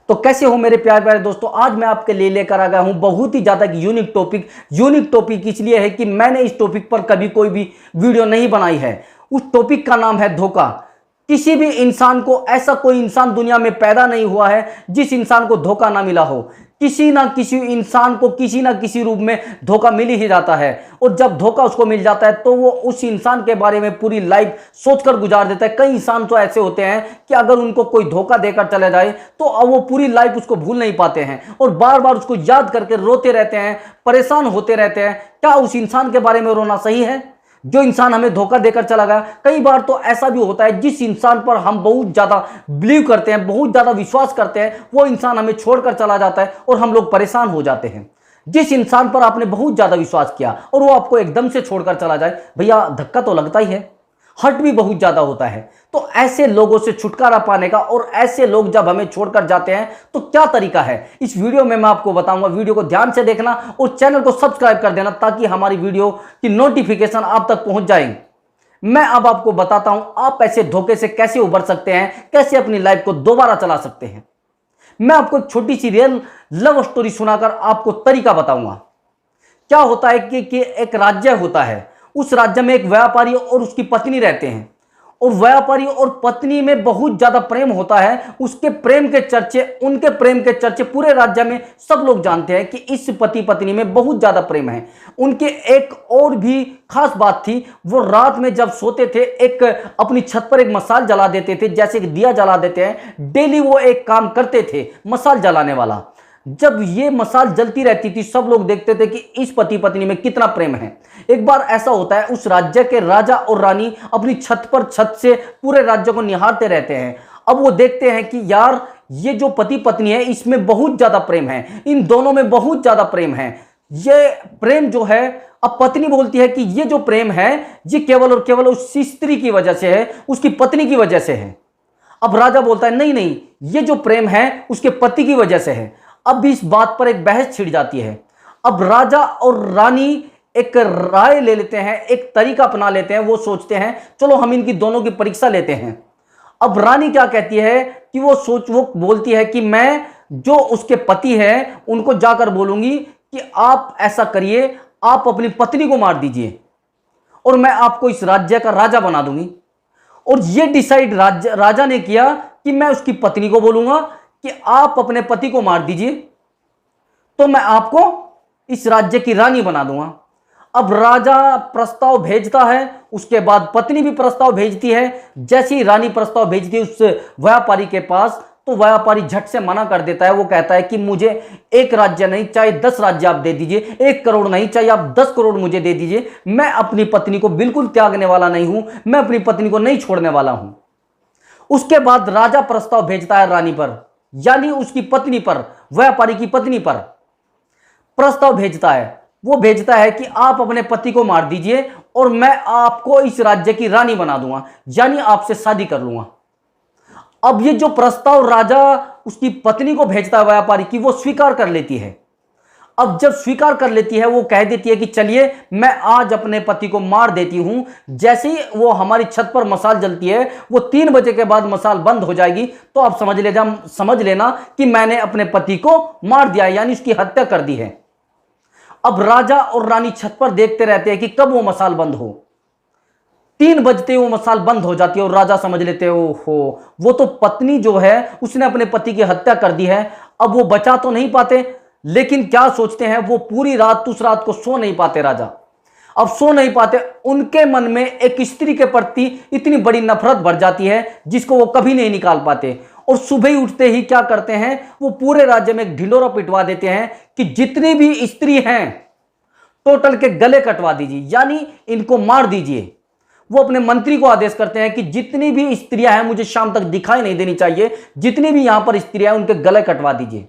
तो कैसे हो मेरे प्यारे प्यारे दोस्तों। आज मैं आपके लिए लेकर आ गया हूं बहुत ही ज्यादा यूनिक टॉपिक इसलिए है कि मैंने इस टॉपिक पर कभी कोई भी वीडियो नहीं बनाई है। उस टॉपिक का नाम है धोखा। किसी भी इंसान को, ऐसा कोई इंसान दुनिया में पैदा नहीं हुआ है जिस इंसान को धोखा ना मिला हो। किसी ना किसी इंसान को किसी ना किसी रूप में धोखा मिल ही जाता है, और जब धोखा उसको मिल जाता है तो वो उस इंसान के बारे में पूरी लाइफ सोचकर गुजार देता है। कई इंसान तो ऐसे होते हैं कि अगर उनको कोई धोखा देकर चले जाए तो वो पूरी लाइफ उसको भूल नहीं पाते हैं और बार बार उसको याद करके रोते रहते हैं, परेशान होते रहते हैं। क्या उस इंसान के बारे में रोना सही है जो इंसान हमें धोखा देकर चला गया? कई बार तो ऐसा भी होता है जिस इंसान पर हम बहुत ज्यादा बिलीव करते हैं, बहुत ज्यादा विश्वास करते हैं, वो इंसान हमें छोड़कर चला जाता है और हम लोग परेशान हो जाते हैं। जिस इंसान पर आपने बहुत ज्यादा विश्वास किया और वो आपको एकदम से छोड़कर चला जाए, भैया धक्का तो लगता ही है, हर्ट भी बहुत ज्यादा होता है। तो ऐसे लोगों से छुटकारा पाने का, और ऐसे लोग जब हमें छोड़कर जाते हैं तो क्या तरीका है, इस वीडियो में मैं आपको बताऊंगा। वीडियो को ध्यान से देखना और चैनल को सब्सक्राइब कर देना ताकि हमारी वीडियो की नोटिफिकेशन आप तक पहुंच जाए। मैं अब आपको बताता हूं आप ऐसे धोखे से कैसे उबर सकते हैं, कैसे अपनी लाइफ को दोबारा चला सकते हैं। मैं आपको एक छोटी सी रियल लव स्टोरी सुनाकर आपको तरीका बताऊंगा। क्या होता है कि एक राज्य होता है, उस राज्य में एक व्यापारी और उसकी पत्नी रहते हैं, और व्यापारी और पत्नी में बहुत ज्यादा प्रेम होता है। उनके प्रेम के चर्चे पूरे राज्य में सब लोग जानते हैं कि इस पति पत्नी में बहुत ज्यादा प्रेम है। उनके एक और भी खास बात थी, वो रात में जब सोते थे एक अपनी छत पर एक मसाल जला देते थे, जैसे कि दिया जला देते हैं। डेली वो एक काम करते थे मसाल जलाने वाला। जब ये मसाल जलती रहती थी सब लोग देखते थे कि इस पति पत्नी में कितना प्रेम है। एक बार ऐसा होता है, उस राज्य के राजा और रानी अपनी छत से पूरे राज्य को निहारते रहते हैं। अब वो देखते हैं कि यार ये जो पति पत्नी है इसमें बहुत ज्यादा प्रेम है, इन दोनों में बहुत ज्यादा प्रेम है। ये प्रेम जो है, अब पत्नी बोलती है कि ये जो प्रेम है ये केवल और केवल उस स्त्री की वजह से है, उसकी पत्नी की वजह से है। अब राजा बोलता है नहीं नहीं, ये जो प्रेम है उसके पति की वजह से है। अब इस बात पर एक बहस छिड़ जाती है। अब राजा और रानी एक राय ले लेते हैं, एक तरीका अपना लेते हैं। वो सोचते हैं चलो हम इनकी दोनों की परीक्षा लेते हैं। अब रानी क्या कहती है कि वो बोलती है कि मैं जो उसके पति हैं उनको जाकर बोलूंगी कि आप ऐसा करिए, आप अपनी पत्नी को मार दीजिए और मैं आपको इस राज्य का राजा बना दूंगी। और ये डिसाइड राजा ने किया कि मैं उसकी पत्नी को बोलूंगा कि आप अपने पति को मार दीजिए तो मैं आपको इस राज्य की रानी बना दूंगा। अब राजा प्रस्ताव भेजता है, उसके बाद पत्नी भी प्रस्ताव भेजती है। जैसे ही रानी प्रस्ताव भेजती है उस व्यापारी के पास, तो व्यापारी झट से मना कर देता है। वो कहता है कि मुझे एक राज्य नहीं, चाहे 10 राज्य आप दे दीजिए, 1 करोड़ नहीं, चाहे आप 10 करोड़ मुझे दे दीजिए, मैं अपनी पत्नी को बिल्कुल त्यागने वाला नहीं हूं, मैं अपनी पत्नी को नहीं छोड़ने वाला हूं। उसके बाद राजा प्रस्ताव भेजता है रानी पर, यानी उसकी पत्नी पर, व्यापारी की पत्नी पर प्रस्ताव भेजता है। वो भेजता है कि आप अपने पति को मार दीजिए और मैं आपको इस राज्य की रानी बना दूंगा, यानी आपसे शादी कर लूंगा। अब ये जो प्रस्ताव राजा उसकी पत्नी को भेजता है व्यापारी की, वो स्वीकार कर लेती है। अब जब स्वीकार कर लेती है, वो कह देती है कि चलिए मैं आज अपने पति को मार देती हूं। जैसे ही वो हमारी छत पर मसाल जलती है, वो 3 बजे के बाद मसाल बंद हो जाएगी, तो आप समझ लेना कि मैंने अपने पति को मार दिया, यानी उसकी हत्या कर दी है। अब राजा और रानी छत पर देखते रहते हैं कि कब वो मसाल बंद हो। 3 बजते वो मसाल बंद हो जाती है और राजा समझ लेते हैं ओहो, वो तो पत्नी जो है उसने अपने पति की हत्या कर दी है। अब वो बचा तो नहीं पाते, लेकिन क्या सोचते हैं, वो पूरी रात उस रात को सो नहीं पाते। राजा अब सो नहीं पाते, उनके मन में एक स्त्री के प्रति इतनी बड़ी नफरत भर जाती है जिसको वो कभी नहीं निकाल पाते। और सुबह ही उठते ही क्या करते हैं, वो पूरे राज्य में एक ढिंडोरा पिटवा देते हैं कि जितनी भी स्त्री हैं टोटल के गले कटवा दीजिए, यानी इनको मार दीजिए। वो अपने मंत्री को आदेश करते हैं कि जितनी भी स्त्रियां हैं मुझे शाम तक दिखाई नहीं देनी चाहिए, जितनी भी यहां पर स्त्रियां हैं उनके गले कटवा दीजिए।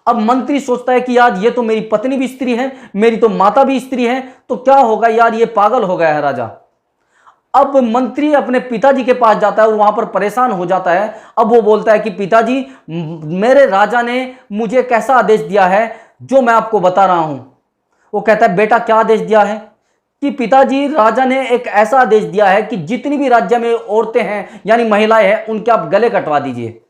अब मंत्री सोचता है कि यार ये तो मेरी पत्नी भी स्त्री है, मेरी तो माता भी स्त्री है, तो क्या होगा यार, ये पागल हो गया है राजा। अब मंत्री अपने पिताजी के पास जाता है और वहां पर परेशान हो जाता है। अब वो बोलता है कि पिताजी, मेरे राजा ने मुझे कैसा आदेश दिया है जो मैं आपको बता रहा हूं। वो कहता है बेटा क्या आदेश दिया है? कि पिताजी, राजा ने एक ऐसा आदेश दिया है कि जितनी भी राज्य में औरतें हैं यानी महिलाएं हैं उनके आप गले कटवा दीजिए।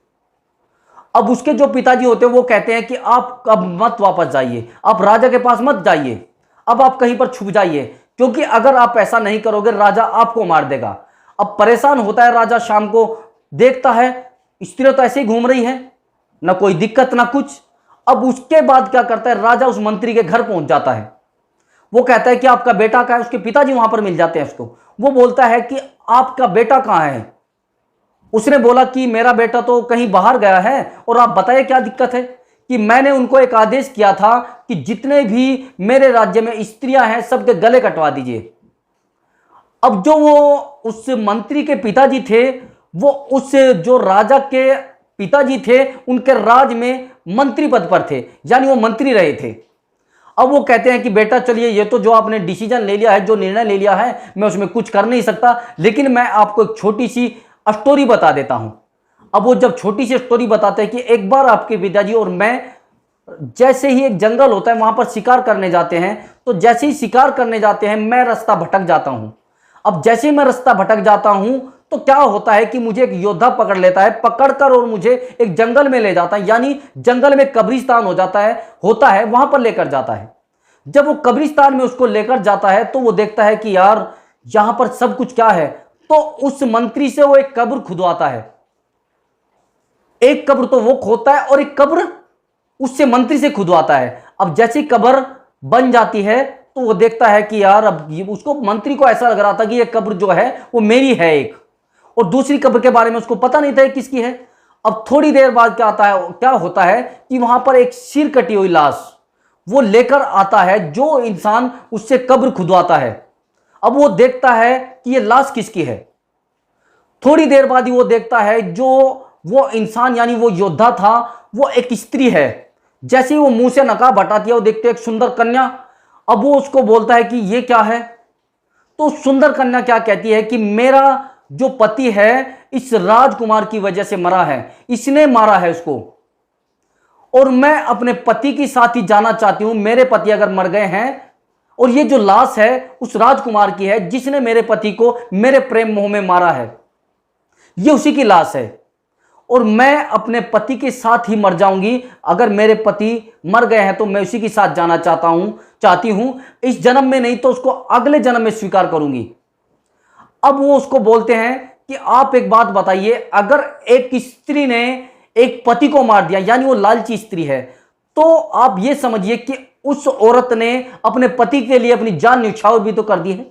अब उसके जो पिताजी होते हैं वो कहते हैं कि आप अब मत वापस जाइए, आप राजा के पास मत जाइए, अब आप कहीं पर छुप जाइए, क्योंकि अगर आप ऐसा नहीं करोगे राजा आपको मार देगा। अब परेशान होता है राजा, शाम को देखता है स्त्री तो ऐसे ही घूम रही है, ना कोई दिक्कत ना कुछ। अब उसके बाद क्या करता है, राजा उस मंत्री के घर पहुंच जाता है। वो कहता है कि आपका बेटा कहाँ है, उसके पिताजी वहां पर मिल जाते हैं उसको। वो बोलता है कि आपका बेटा कहाँ है। उसने बोला कि मेरा बेटा तो कहीं बाहर गया है, और आप बताइए क्या दिक्कत है। कि मैंने उनको एक आदेश किया था कि जितने भी मेरे राज्य में स्त्रियां हैं सबके गले कटवा दीजिए। अब जो वो उस मंत्री के पिताजी थे, वो उस जो राजा के पिताजी थे उनके राज में मंत्री पद पर थे, यानी वो मंत्री रहे थे। अब वो कहते हैं कि बेटा चलिए, ये तो जो आपने डिसीजन ले लिया है, जो निर्णय ले लिया है, मैं उसमें कुछ कर नहीं सकता, लेकिन मैं आपको एक छोटी सी स्टोरी बता देता हूं। अब वो जब छोटी सी स्टोरी बताते हैं कि एक बार आपके पिताजी और मैं जैसे ही एक जंगल होता है वहां पर शिकार करने जाते हैं, तो जैसे ही शिकार करने जाते हैं मैं रास्ता भटक जाता हूं। अब जैसे ही मैं रास्ता भटक जाता हूं तो क्या होता है कि मुझे एक योद्धा पकड़ लेता है, पकड़कर और मुझे एक जंगल में ले जाता है, यानी जंगल में कब्रिस्तान होता है वहां पर लेकर जाता है। जब वो कब्रिस्तान में उसको लेकर जाता है तो वो देखता है कि यार यहां पर सब कुछ क्या है, तो उस मंत्री से वो एक कब्र खुदवाता है। एक कब्र तो वो खोदता है और एक कब्र उससे मंत्री से खुदवाता है। अब जैसी कब्र बन जाती है तो वो देखता है कि यार अब उसको मंत्री को ऐसा लग रहा था कि ये कब्र जो है वो मेरी है एक, और दूसरी कब्र के बारे में उसको पता नहीं था किसकी है। अब थोड़ी देर बाद क्या होता है कि वहां पर एक सिर कटी हुई लाश वो लेकर आता है जो इंसान उससे कब्र खुदवाता है। अब वो देखता है कि ये लाश किसकी है। थोड़ी देर बाद ही वो देखता है जो वो इंसान यानी वो योद्धा था वो एक स्त्री है। जैसे ही वो मुंह से नकाब हटाती है वो देखते एक सुंदर कन्या। अब वो उसको बोलता है कि ये क्या है। तो सुंदर कन्या क्या कहती है कि मेरा जो पति है इस राजकुमार की वजह से मरा है, इसने मारा है उसको, और मैं अपने पति के साथ ही जाना चाहती हूं। मेरे पति अगर मर गए हैं और ये जो लाश है उस राजकुमार की है जिसने मेरे पति को मेरे प्रेम मोह में मारा है, ये उसी की लाश है, और मैं अपने पति के साथ ही मर जाऊंगी। अगर मेरे पति मर गए हैं तो मैं उसी के साथ जाना चाहती हूं, इस जन्म में नहीं तो उसको अगले जन्म में स्वीकार करूंगी। अब वो उसको बोलते हैं कि आप एक बात बताइए, अगर एक स्त्री ने एक पति को मार दिया यानी वो लालची स्त्री है, तो आप ये समझिए कि उस औरत ने अपने पति के लिए अपनी जान न्यौछावर भी तो कर दी है।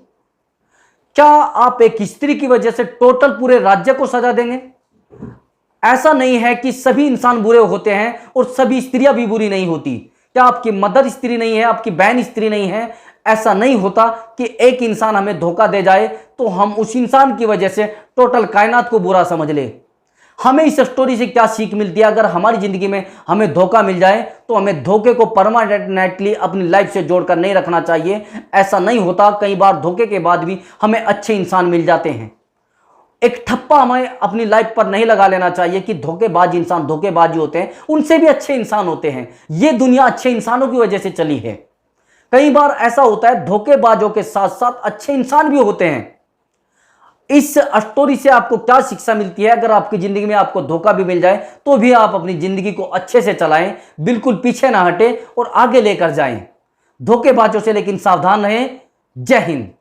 क्या आप एक स्त्री की वजह से टोटल पूरे राज्य को सजा देंगे? ऐसा नहीं है कि सभी इंसान बुरे होते हैं और सभी स्त्रियां भी बुरी नहीं होती। क्या आपकी मदर स्त्री नहीं है, आपकी बहन स्त्री नहीं है? ऐसा नहीं होता कि एक इंसान हमें धोखा दे जाए तो हम उस इंसान की वजह से टोटल कायनात को बुरा समझ ले। हमें इस स्टोरी से क्या सीख मिलती है? अगर हमारी जिंदगी में हमें धोखा मिल जाए तो हमें धोखे को परमानेंटली अपनी लाइफ से जोड़कर नहीं रखना चाहिए। ऐसा नहीं होता, कई बार धोखे के बाद भी हमें अच्छे इंसान मिल जाते हैं। एक ठप्पा हमें अपनी लाइफ पर नहीं लगा लेना चाहिए कि धोखेबाज इंसान धोखेबाजी होते हैं, उनसे भी अच्छे इंसान होते हैं। ये दुनिया अच्छे इंसानों की वजह से चली है। कई बार ऐसा होता है धोखेबाजों के साथ साथ अच्छे इंसान भी होते हैं। इस स्टोरी से आपको क्या शिक्षा मिलती है? अगर आपकी जिंदगी में आपको धोखा भी मिल जाए तो भी आप अपनी जिंदगी को अच्छे से चलाएं, बिल्कुल पीछे ना हटे और आगे लेकर जाएं। धोखेबाजों से लेकिन सावधान रहें। जय हिंद।